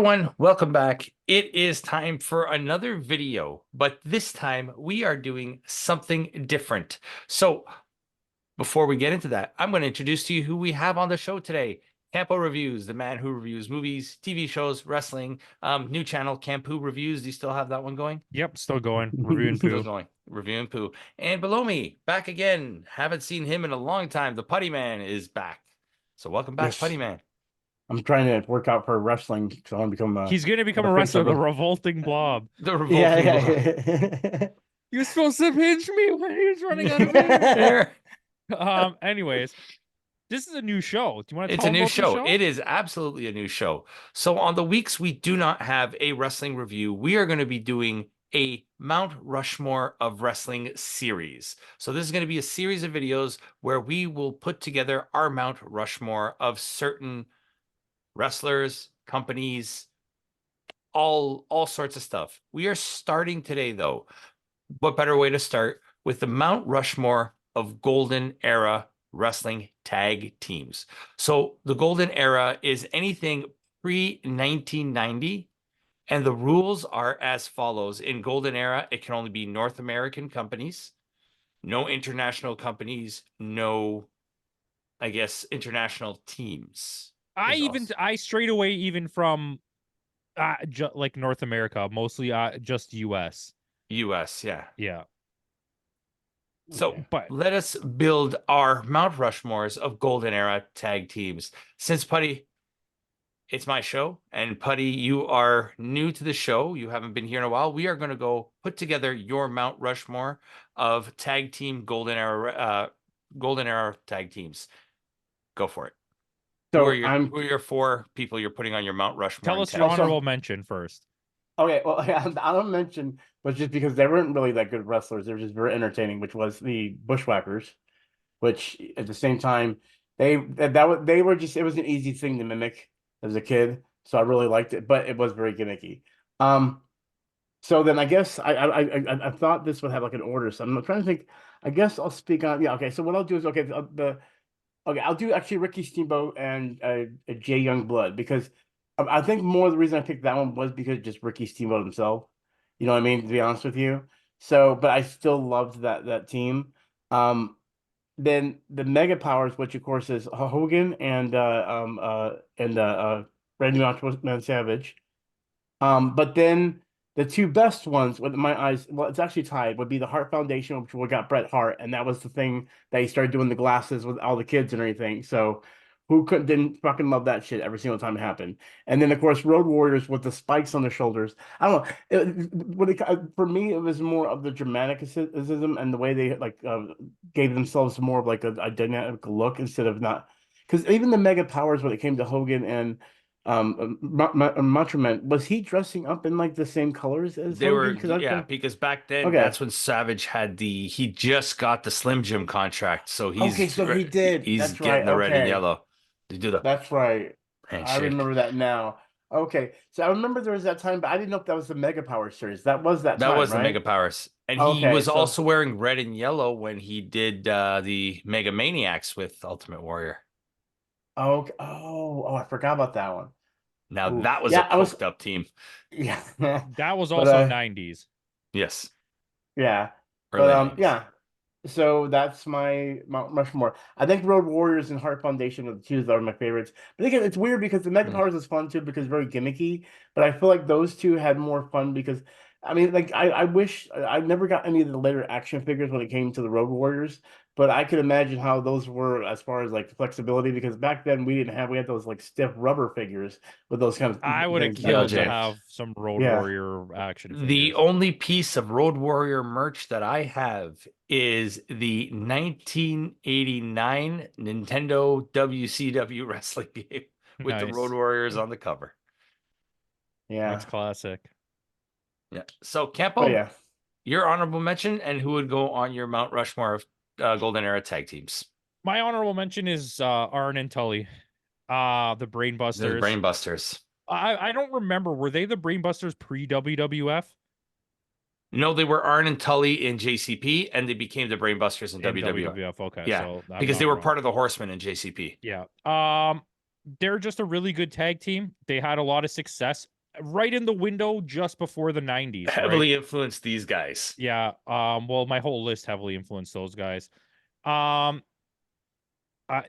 everyone, welcome back. It is time for another video, but this time we are doing something different. So before we get into that, I'm going to introduce to you who we have on the show today. Campo.Reviews, the man who reviews movies, TV shows, wrestling, new channel, Campo.Reviews. Do you still have that one going? Yep, still going. Reviewing Still poo. going. Reviewing poo. And below me, back again. Haven't seen him in a long time. The Putty Man is back. So welcome back, Putty Yes, Man. I'm trying to work out for wrestling because I want to become He's gonna become a a face wrestler, of the it. revolting blob. The Yeah, revolting blob. yeah. You're supposed to pinch me when he was running out of There. air. Anyways, this is a new show. Do you want to It's tell a him new about the show. show? It is absolutely a new show. So on the weeks we do not have a wrestling review, we are going to be doing a Mount Rushmore of wrestling series. So this is going to be a series of videos where we will put together our Mount Rushmore of certain wrestlers, companies, all sorts of stuff. We are starting today though. What better way to start with the Mount Rushmore of Golden Era wrestling tag teams. So the Golden Era is anything pre-1990, and the rules are as follows. In Golden Era, it can only be North American companies, no international companies, no, I guess, international teams. I strayed away even from like North America, mostly just US. US, yeah. Yeah. So But let us build our Mount Rushmores of Golden Era tag teams. Since Putty, it's my show, and Putty, you are new to the show. You haven't been here in a while. We are going to go put together your Mount Rushmore of tag team Golden Era tag teams. Go for it. Who So are your four people you're putting on your Mount Rushmore? tell us your honorable mention first. Okay. Well, I don't mention, but just because they weren't really that good wrestlers, they were just very entertaining. Which was the Bushwhackers, which at the same time they were just, it was an easy thing to mimic as a kid, so I really liked it, but it was very gimmicky. Um, So then I guess I thought this would have like an order. So I'm trying to think. I guess I'll speak on, yeah. Okay. So what I'll do is, okay, okay, I'll do actually Ricky Steamboat and Jay Youngblood, because I think more the reason I picked that one was because just Ricky Steamboat himself. You know what I mean? To be honest with you. So, but I still loved that team. Um, then the Mega Powers, which of course is Hogan and Randy Macho Man Savage. But then the two best ones, with my eyes, well, it's actually tied, would be the Hart Foundation, which we got Bret Hart, and that was the thing that he started doing the glasses with all the kids and everything. So who could didn't fucking love that shit every single time it happened? And then of course Road Warriors with the spikes on their shoulders. I don't know. For me, it was more of the dramaticism and the way they like gave themselves more of like a dynamic look instead of not. Because even the Mega Powers, when it came to Hogan and Macho Man, was he dressing up in like the same colors as They were, Hogan? yeah, because back then Okay, that's when Savage had he just got the Slim Jim contract, so okay, so he did. he's That's right. getting the red and Okay, yellow to do the that's right. I handshake. remember that now. Okay, so I remember there was that time, but I didn't know if that was the Mega Power series. That was that That time, was the Mega right? Powers. And he Okay, was so also wearing red and yellow when he did the Mega Maniacs with Ultimate Warrior. okay. I forgot about that one. Now Ooh, that was a yeah, I was, coked up team. yeah, That was but also 90s. Yes. yeah, but Early 90s. yeah. So that's my Mount Rushmore. I think Road Warriors and Heart Foundation are the two that are my favorites. But again, it's weird because the Mega Hmm. Powers is fun too because it's very gimmicky. But I feel like those two had more fun because I mean, like I wish I never got any of the later action figures when it came to the Road Warriors. But I could imagine how those were as far as like flexibility, because back then we had those like stiff rubber figures with those kind of I would have things back in killed the to LJ. day. have some Road Yeah. Warrior action The figures. only piece of Road Warrior merch that I have is the 1989 Nintendo WCW wrestling game with the Road Nice. Warriors on the cover. That's Yeah. classic. Yeah. So But Campo, yeah. your honorable mention, and who would go on your Mount Rushmore of Golden Era tag teams? My honorable mention is Arn and Tully. The The Brainbusters. Brainbusters. I don't remember. Were they the Brainbusters pre WWF? No, they were Arn and Tully in JCP, and they became the Brainbusters in In WWF. WWF. Okay, Yeah, so I'm because they not were wrong. part of the Horsemen in JCP. Yeah. They're just a really good tag team. They had a lot of success right in the window just before the 90s, right? Heavily influenced these guys. Yeah. Well, my whole list heavily influenced those guys. Um, I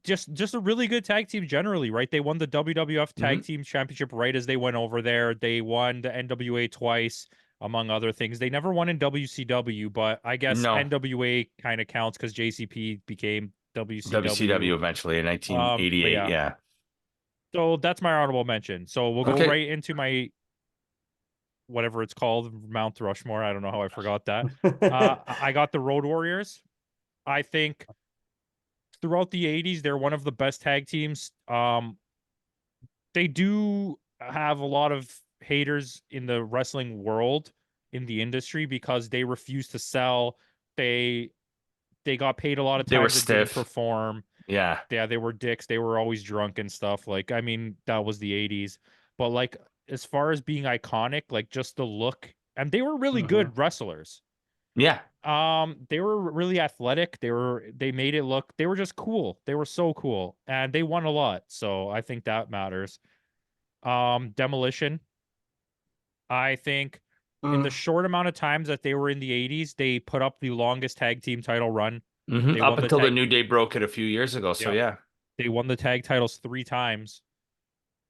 just a really good tag team generally, right? They won the WWF Tag Team Championship right as they went over there. They won the NWA twice, among other things. They never won in WCW, but I guess No. NWA kind of counts because JCP became WCW WCW. eventually in But 1988. yeah, Yeah. so that's my honorable mention. So we'll go Okay. right into my whatever it's called, Mount Rushmore. I don't know how I forgot that. I got the Road Warriors. I think throughout the 80s, they're one of the best tag teams. They do have a lot of haters in the wrestling world, in the industry, because they refuse to sell. They they got paid a lot of They were times and didn't stiff. perform. Yeah. Yeah, they were dicks. They were always drunk and stuff. Like, I mean, that was the 80s. But like as far as being iconic, like just the look, and they were really good wrestlers. Yeah. They were really athletic. They made it look, they were just cool. They were so cool. And they won a lot. So I think that matters. Demolition. I think in the short amount of times that they were in the 80s, they put up the longest tag team title run. They Up won the until the tag. New Day broke it a few years ago. So Yeah. yeah. They won the tag titles 3 times.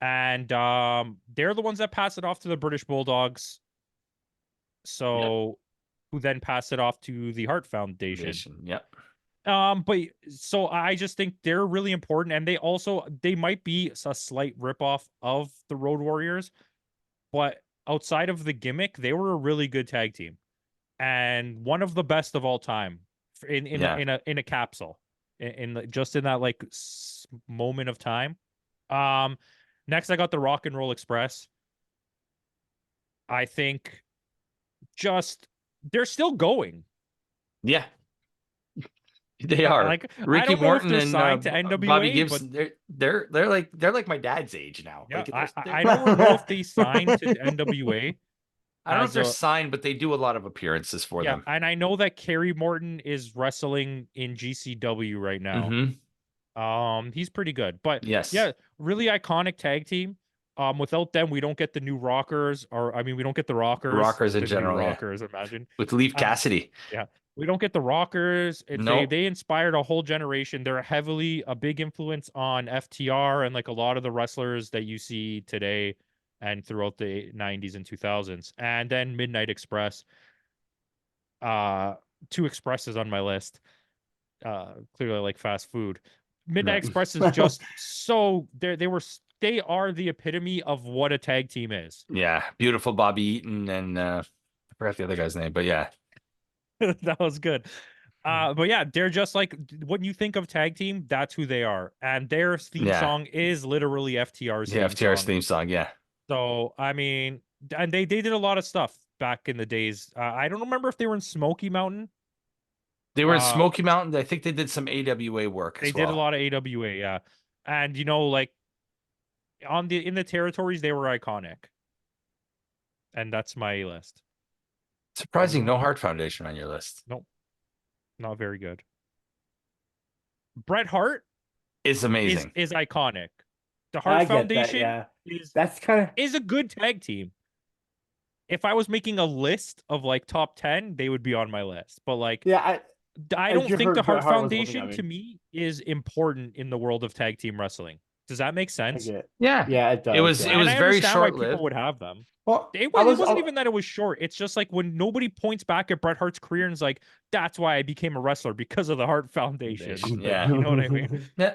And they're the ones that pass it off to the British Bulldogs. So who then pass it off to the Hart Foundation. Yep. But so I just think they're really important, and they might be a slight ripoff of the Road Warriors, but outside of the gimmick, they were a really good tag team and one of the best of all time in a capsule just in that like moment of time. Next I got the Rock and Roll Express. I think just they're still going. Yeah. They are. Like, I Ricky don't know if Morton they're and signed to Bobby NWA, Gibbs. but They're like my dad's age now. yeah, Like I don't know if they signed to NWA I don't know if as they're a signed, but they do a lot of appearances for yeah, them. and I know that Kerry Morton is wrestling in GCW right now. He's pretty good, but Yes. yeah, really iconic tag team. Without them, we don't get the new Rockers, or I mean, we don't get the Rockers. Rockers in The general, new yeah. Rockers, imagine With Leaf Cassidy. yeah, we don't get the Rockers. Nope. They inspired a whole generation. They're heavily a big influence on FTR and like a lot of the wrestlers that you see today and throughout the 90s and 2000s. And then Midnight Express. Two expresses on my list. Clearly like fast food. Midnight Express is just so they are the epitome of what a tag team is. Yeah, beautiful Bobby Eaton and I forgot the other guy's name, but yeah. That was good. But yeah, they're just like when you think of tag team, that's who they are. And their theme song is literally FTR's FTR's song. theme song, yeah. So I mean, and they did a lot of stuff back in the days. I don't remember if they were in Smoky Mountain. They were in Smoky Mountain. I think they did some AWA work They as well. did a lot of AWA, yeah. And like in the territories, they were iconic. And that's my list. Surprising, no Hart Foundation on your list. Nope. Not very good. Bret Hart is amazing. Is iconic. The Hart Foundation is a good tag team. If I was making a list of like top 10, they would be on my list. But like I don't think the Hart Foundation to me is important in the world of tag team wrestling. Does that make sense? Yeah, it does. It was very short lived. People would have them. Well, it wasn't even that it was short. It's just like when nobody points back at Bret Hart's career and is like, "That's why I became a wrestler because of the Hart Foundation." Yeah, you know what I mean. Yeah,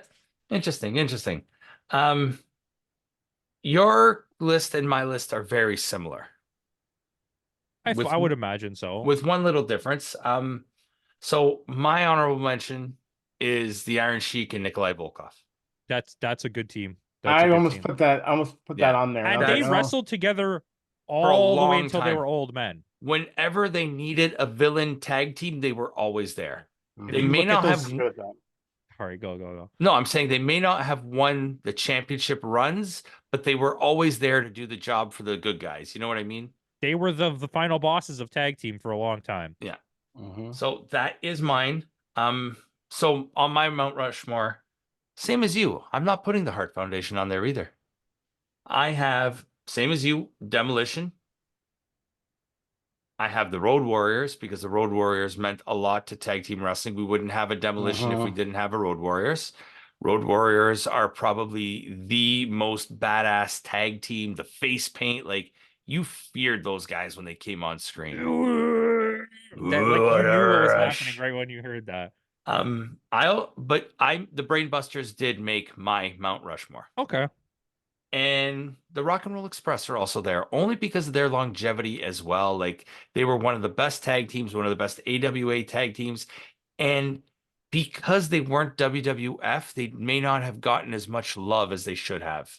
interesting. Your list and my list are very similar. I would imagine so. With one little difference. So my honorable mention is the Iron Sheik and Nikolai Volkov. That's a good team. I almost put that on there. And they wrestled together all the way until they were old men. Whenever they needed a villain tag team, they were always there. They you may not have. Sorry, go. No, I'm saying they may not have won the championship runs, but they were always there to do the job for the good guys. You know what I mean? They were the final bosses of tag team for a long time. Yeah. So that is mine. So on my Mount Rushmore, same as you, I'm not putting the Hart Foundation on there either. I have same as you, Demolition. I have the Road Warriors because the Road Warriors meant a lot to tag team wrestling. We wouldn't have a Demolition if we didn't have a Road Warriors. Road Warriors are probably the most badass tag team. The face paint, like you feared those guys when they came on screen. That like you knew what was happening right when you heard that. The Brainbusters did make my Mount Rushmore. Okay. And the Rock and Roll Express are also there, only because of their longevity as well. Like they were one of the best tag teams, one of the best AWA tag teams. And because they weren't WWF, they may not have gotten as much love as they should have.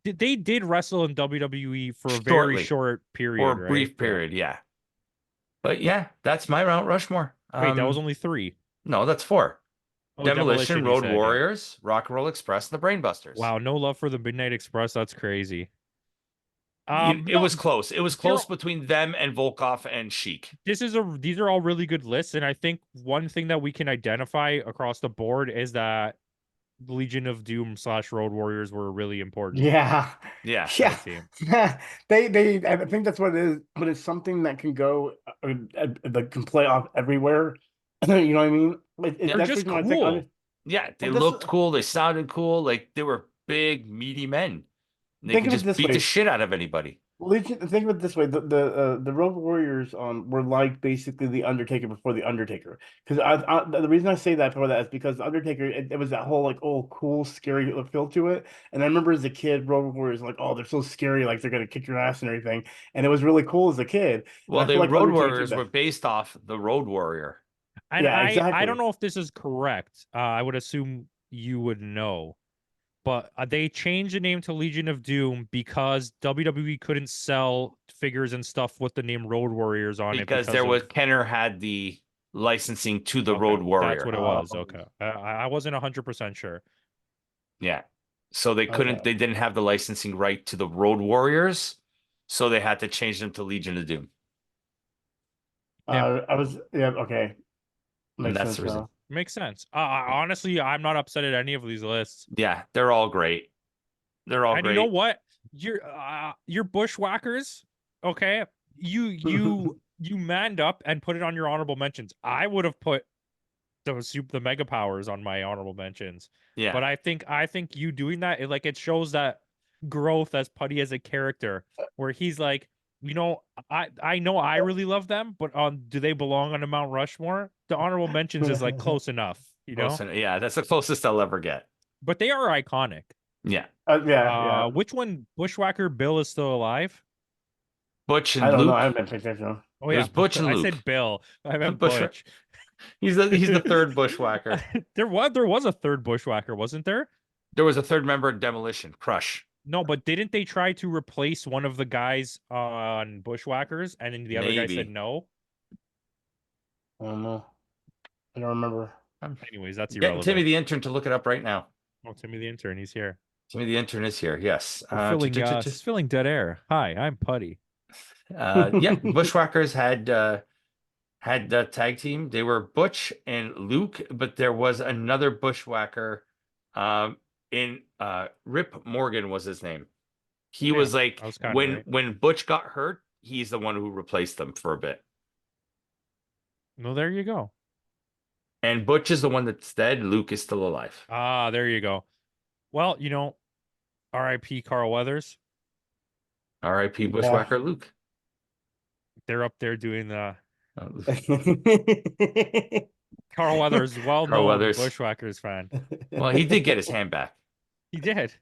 They did wrestle in WWE for a very Shortly, short period, or a right? brief period, yeah. But yeah, that's my Mount Rushmore. Wait, that was only 3. No, that's 4. Oh, Demolition, you Road said, yeah. Warriors, Rock and Roll Express, and the Brainbusters. Wow, no love for the Midnight Express. That's crazy. It was close. It was close they're- between them and Volkov and Sheik. These are all really good lists, and I think one thing that we can identify across the board is that Legion of Doom / Road Warriors were really important. Yeah. Yeah. Yeah. Team. They I think that's what it is, but it's something that can go that can play off everywhere. You know what I mean? They're that's just the reason why I think cool. Yeah, they Well, this- looked cool. They sounded cool. Like they were big, meaty men. They Think could of it just this beat way. the shit out of anybody. Legion, think of it this way: the Road Warriors were like basically the Undertaker before the Undertaker. Because the reason I say that for that is because the Undertaker it was that whole like cool scary feel to it. And I remember as a kid, Road Warriors like they're so scary, like they're gonna kick your ass and everything. And it was really cool as a kid. Well, I the feel like Road Undertaker did Warriors that. were based off the Road Warrior. And Yeah, I exactly. don't know if this is correct. I would assume you would know. But they changed the name to Legion of Doom because WWE couldn't sell figures and stuff with the name Road Warriors on Because it. there was Kenner had the licensing to the Okay, Road Warrior. That's what it was. Okay. I wasn't 100% sure. Yeah. So they couldn't, Okay. they didn't have the licensing right to the Road Warriors. So they had to change them to Legion of Doom. Okay. And Makes that's sense the reason. now. Makes sense. Honestly, I'm not upset at any of these lists. Yeah, they're all great. They're all And great. you know what? Your bushwhackers, okay? You manned up and put it on your honorable mentions. I would have put the mega powers on my honorable mentions. Yeah. But I think you doing that, it shows that growth as Putty as a character, where he's like, I know I really love them, but do they belong on a Mount Rushmore? The honorable mentions is like close enough, Yeah, that's the closest I'll ever get. But they are iconic. Yeah. Yeah. Which one? Bushwhacker Bill is still alive? Butch and I don't Luke. know. I haven't been paying attention. Oh It yeah, was Butch and I Luke. said Bill. I meant Bushwhack- Butch. He's the third bushwhacker. There was a third bushwhacker, wasn't there? There was a third member of Demolition, Crush. No, but didn't they try to replace one of the guys on Bushwhackers, and then the other guy said Maybe. no? I don't know. I don't remember. Anyways, that's Getting irrelevant. Timmy the intern to look it up right now. Oh, Timmy the intern, he's here. Timmy the intern is here. Yes. Filling dead air. Hi, I'm Putty. Yeah, Bushwhackers had the tag team. They were Butch and Luke, but there was another Bushwhacker. Rip Morgan was his name. He Yeah, was like I was kinda when right. when Butch got hurt, he's the one who replaced them for a bit. No, there you go. And Butch is the one that's dead. Luke is still alive. There you go. Well, R.I.P. Carl Weathers. R.I.P. Yeah. Bushwhacker Luke. They're up there doing the Yeah. Carl Weathers, Carl well-known Weathers. Bushwhackers fan. Well, he did get his hand back. He did.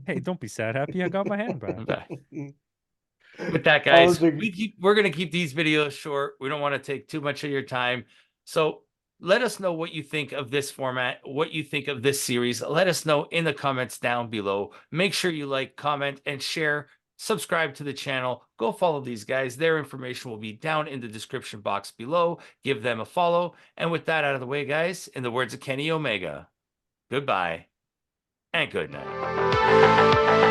Hey, don't be sad, Happy. I got my hand back. Okay. With that, guys, Oh, we're going to keep these videos short. We don't want to take too much of your time. So let us know what you think of this format, what you think of this series. Let us know in the comments down below. Make sure you like, comment, and share. Subscribe to the channel. Go follow these guys. Their information will be down in the description box below. Give them a follow. And with that out of the way, guys, in the words of Kenny Omega, goodbye and good night.